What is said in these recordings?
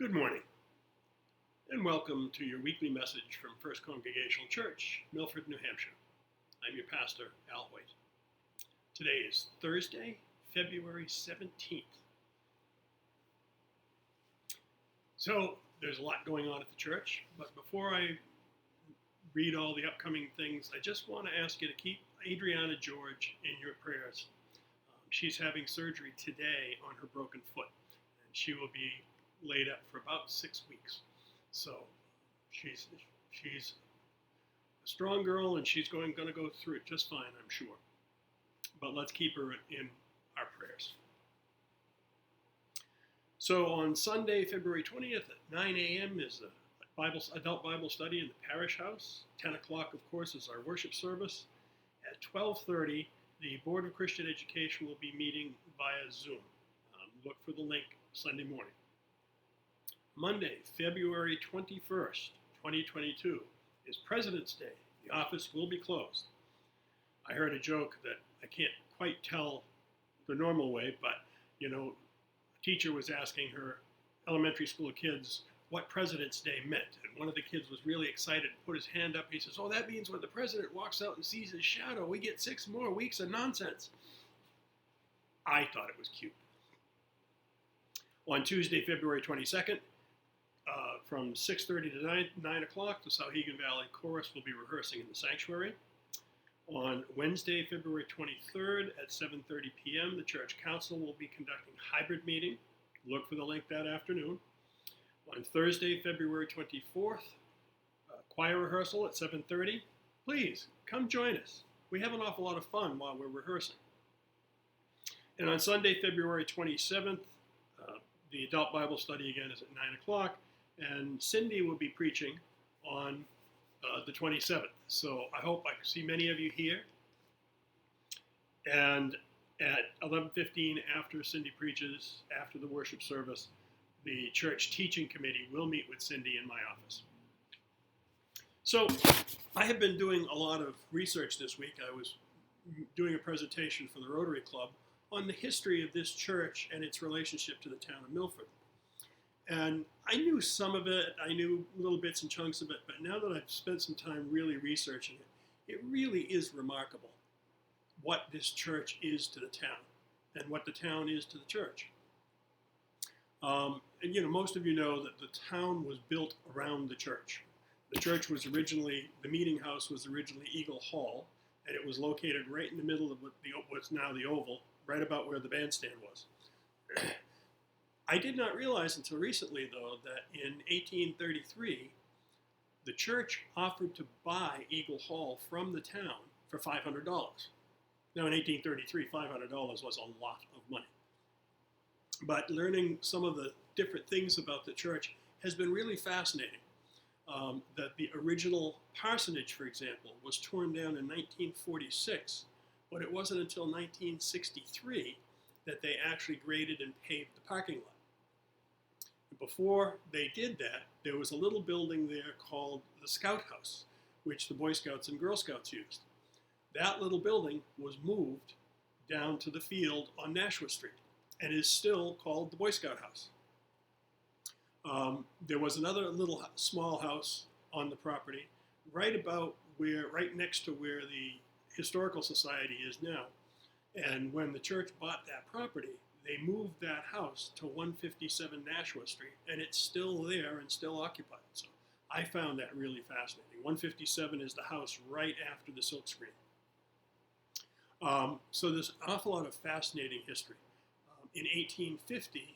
Good morning, and welcome to your weekly message from First Congregational Church, Milford, New Hampshire. I'm your pastor, Al Hoyt. Today is Thursday, February 17th. So, there's a lot going on at the church, but before I read all the upcoming things, I just want to ask you to keep Adriana George in your prayers. She's having surgery today on her broken foot, and she will be laid up for about 6 weeks. So she's a strong girl, and she's going to go through it just fine, I'm sure. But let's keep her in our prayers. So on Sunday, February 20th at 9 a.m. is the adult Bible study in the parish house. 10 o'clock, of course, is our worship service. At 12:30, the Board of Christian Education will be meeting via Zoom. Look for the link Sunday morning. Monday, February 21st, 2022, is President's Day. The office will be closed. I heard a joke that I can't quite tell the normal way, but, a teacher was asking her elementary school kids what President's Day meant. And one of the kids was really excited and put his hand up. He says, "Oh, that means when the president walks out and sees his shadow, we get 6 more weeks of nonsense." I thought it was cute. On Tuesday, February 22nd, from 6:30 to 9 o'clock, the Souhegan Valley Chorus will be rehearsing in the sanctuary. On Wednesday, February 23rd at 7:30 p.m., the Church Council will be conducting a hybrid meeting. Look for the link that afternoon. On Thursday, February 24th, choir rehearsal at 7:30. Please, come join us. We have an awful lot of fun while we're rehearsing. And on Sunday, February 27th, the adult Bible study again is at 9 o'clock. And Cindy will be preaching on the 27th. So I hope I can see many of you here. And at 11:15, after Cindy preaches, after the worship service, the church teaching committee will meet with Cindy in my office. So I have been doing a lot of research this week. I was doing a presentation for the Rotary Club on the history of this church and its relationship to the town of Milford. And I knew some of it, I knew little bits and chunks of it, but now that I've spent some time really researching it, it really is remarkable what this church is to the town and what the town is to the church. Most of you know that the town was built around the church. The church was originally, the meeting house was originally Eagle Hall, and it was located right in the middle of what's now the Oval, right about where the bandstand was. I did not realize until recently, though, that in 1833, the church offered to buy Eagle Hall from the town for $500. Now, in 1833, $500 was a lot of money. But learning some of the different things about the church has been really fascinating. That the original parsonage, for example, was torn down in 1946, but it wasn't until 1963 that they actually graded and paved the parking lot. Before they did that, there was a little building there called the Scout House, which the Boy Scouts and Girl Scouts used. That little building was moved down to the field on Nashua Street and is still called the Boy Scout House. There was another little small house on the property right next to where the Historical Society is now. And when the church bought that property, they moved that house to 157 Nashua Street, and it's still there and still occupied. So I found that really fascinating. 157 is the house right after the silk screen. So there's an awful lot of fascinating history. In 1850,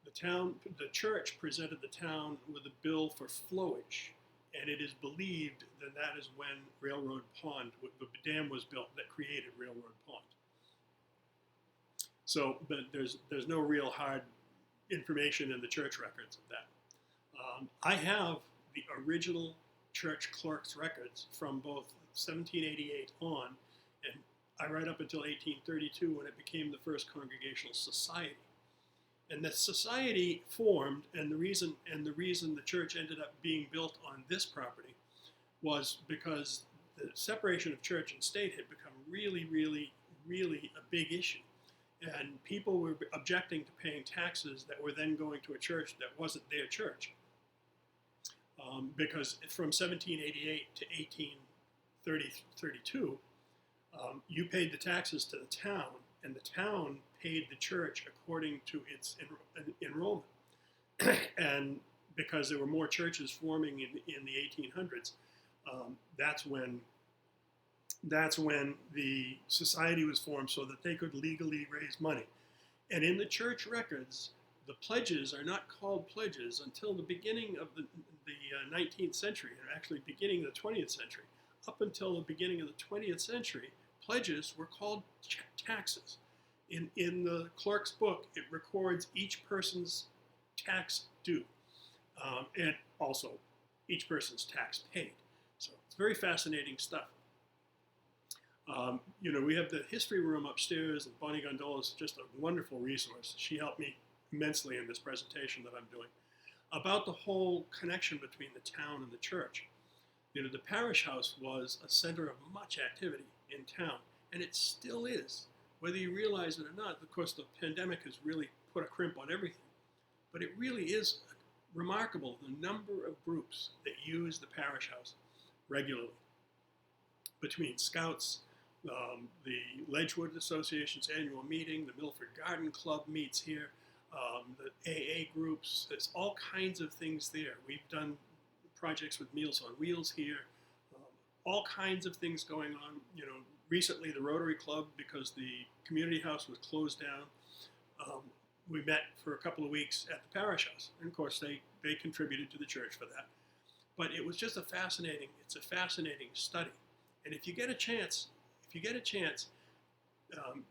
the church presented the town with a bill for flowage, and it is believed that that is when Railroad Pond, the dam was built that created Railroad Pond. So, but there's no real hard information in the church records of that. I have the original church clerk's records from both 1788 on, and right up until 1832 when it became the First Congregational Society. And the society formed, and the reason the church ended up being built on this property was because the separation of church and state had become really, really, really a big issue. And people were objecting to paying taxes that were then going to a church that wasn't their church. Because from 1788 to 1832, you paid the taxes to the town, and the town paid the church according to its enrollment. And because there were more churches forming in the 1800s, that's when the society was formed so that they could legally raise money. And in the church records, the pledges are not called pledges until the beginning of the 19th century, or actually beginning of the 20th century. Up until the beginning of the 20th century, pledges were called taxes. In the clerk's book, it records each person's tax due, and also each person's tax paid. So it's very fascinating stuff. We have the history room upstairs, and Bonnie Gondola is just a wonderful resource. She helped me immensely in this presentation that I'm doing about the whole connection between the town and the church. The parish house was a center of much activity in town, and it still is, whether you realize it or not. Of course, the pandemic has really put a crimp on everything, but it really is remarkable the number of groups that use the parish house regularly, between Scouts, the Ledgewood Association's annual meeting, the Milford Garden Club meets here, the AA groups. There's all kinds of things there. We've done projects with Meals on Wheels here, all kinds of things going on. Recently the Rotary Club, because the community house was closed down, we met for a couple of weeks at the parish house. And of course they contributed to the church for that. But it was just it's a fascinating study. And if you get a chance,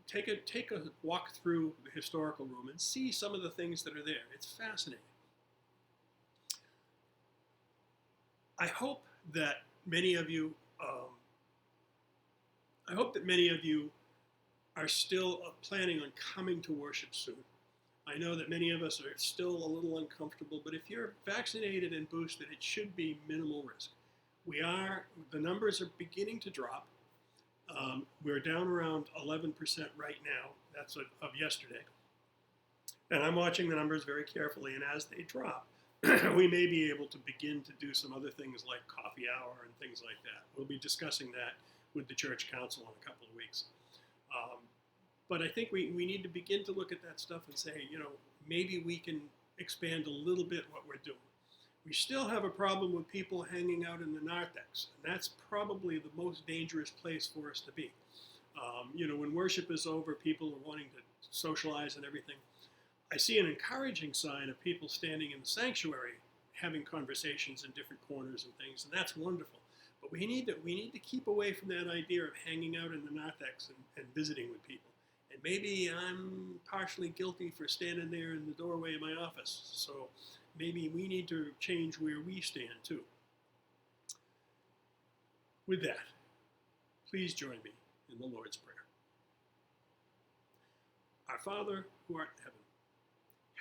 take a walk through the historical room and see some of the things that are there. It's fascinating. I hope that many of you are still planning on coming to worship soon. I know that many of us are still a little uncomfortable, but if you're vaccinated and boosted, it should be minimal risk. The numbers are beginning to drop. We're down around 11% right now. That's of yesterday. And I'm watching the numbers very carefully, and as they drop, we may be able to begin to do some other things like coffee hour and things like that. We'll be discussing that with the church council in a couple of weeks. But I think we need to begin to look at that stuff and say, maybe we can expand a little bit what we're doing. We still have a problem with people hanging out in the narthex, and that's probably the most dangerous place for us to be. When worship is over, people are wanting to socialize and everything. I see an encouraging sign of people standing in the sanctuary having conversations in different corners and things, and that's wonderful. But we need to keep away from that idea of hanging out in the narthex and visiting with people. And maybe I'm partially guilty for standing there in the doorway of my office. So maybe we need to change where we stand too. With that, please join me in the Lord's Prayer. Our Father, who art in heaven,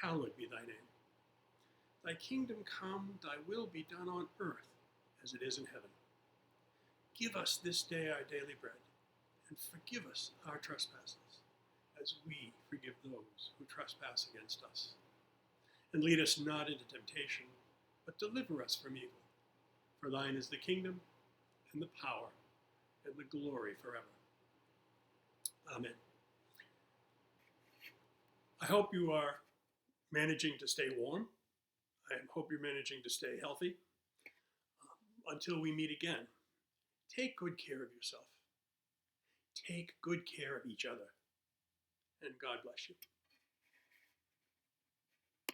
hallowed be thy name. Thy kingdom come, thy will be done on earth as it is in heaven. Give us this day our daily bread, and forgive us our trespasses, as we forgive those who trespass against us. And lead us not into temptation, but deliver us from evil. For thine is the kingdom, and the power, and the glory forever. Amen. I hope you are managing to stay warm. I hope you're managing to stay healthy. Until we meet again, take good care of yourself. Take good care of each other. And God bless you.